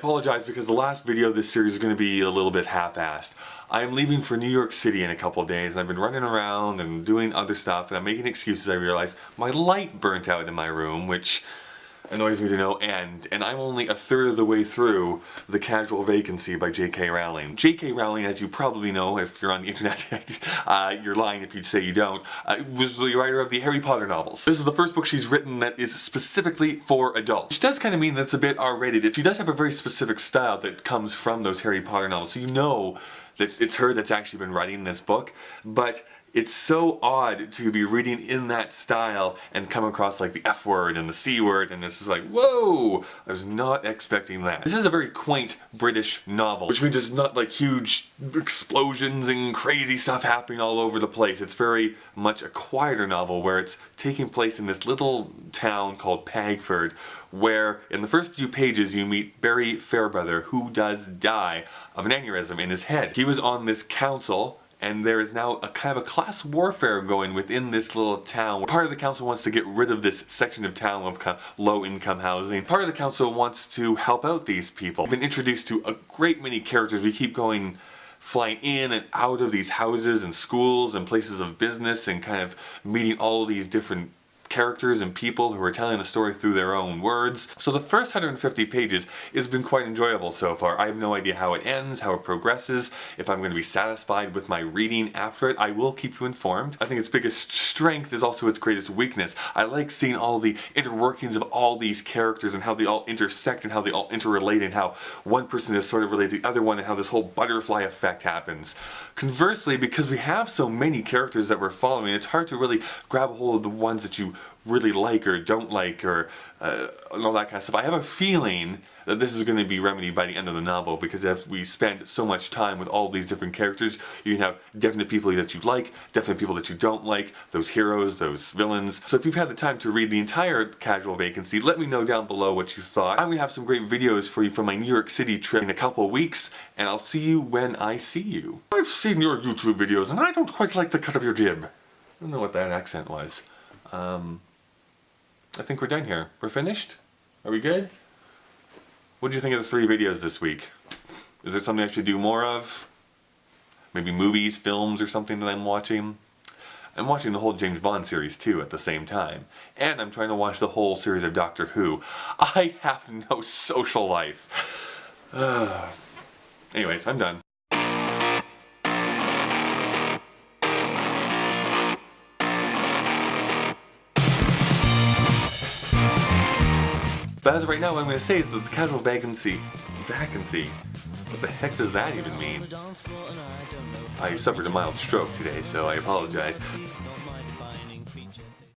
apologize because the last video of this series is going to be a little bit half-assed. I am leaving for New York City in a couple days, and I've been running around and doing other stuff, and I'm making excuses. I realize my light burnt out in my room, which annoys me to no end, and I'm only a third of the way through the Casual Vacancy by J.K. Rowling. J.K. Rowling, as you probably know if you're on the internet, you're lying if you say you don't, was the writer of the Harry Potter novels. This is the first book she's written that is specifically for adults, which does kind of mean that it's a bit R-rated. She does have a very specific style that comes from those Harry Potter novels, so you know that it's her that's actually been writing this book, but it's so odd to be reading in that style and come across like the F word and the C word, and this is like, whoa! I was not expecting that. This is a very quaint British novel, which means it's not like huge explosions and crazy stuff happening all over the place. It's very much a quieter novel where it's taking place in this little town called Pagford, where in the first few pages you meet Barry Fairbrother, who does die of an aneurysm in his head. He was on this council, and there is now a kind of a class warfare going within this little town. Part of the council wants to get rid of this section of town of kind of low-income housing. Part of the council wants to help out these people. We've been introduced to a great many characters. We keep flying in and out of these houses and schools and places of business and kind of meeting all these different characters and people who are telling the story through their own words. So the first 150 pages has been quite enjoyable so far. I have no idea how it ends, how it progresses, if I'm going to be satisfied with my reading after it. I will keep you informed. I think its biggest strength is also its greatest weakness. I like seeing all the interworkings of all these characters and how they all intersect and how they all interrelate and how one person is sort of related to the other one and how this whole butterfly effect happens. Conversely, because we have so many characters that we're following, it's hard to really grab a hold of the ones that you really like or don't like or and all that kind of stuff. I have a feeling that this is going to be remedied by the end of the novel, because if we spend so much time with all these different characters, you can have definite people that you like, definite people that you don't like, those heroes, those villains. So if you've had the time to read the entire Casual Vacancy, let me know down below what you thought. I'm going to have some great videos for you from my New York City trip in a couple of weeks, and I'll see you when I see you. I've seen your YouTube videos and I don't quite like the cut of your jib. I don't know what that accent was. I think we're done here. We're finished? Are we good? What did you think of the 3 videos this week? Is there something I should do more of? Maybe movies, films, or something that I'm watching? I'm watching the whole James Bond series too at the same time. And I'm trying to watch the whole series of Doctor Who. I have no social life. Anyways, I'm done. But as of right now, what I'm going to say is that the Casual Vacancy, what the heck does that even mean? I suffered a mild stroke today, so I apologize.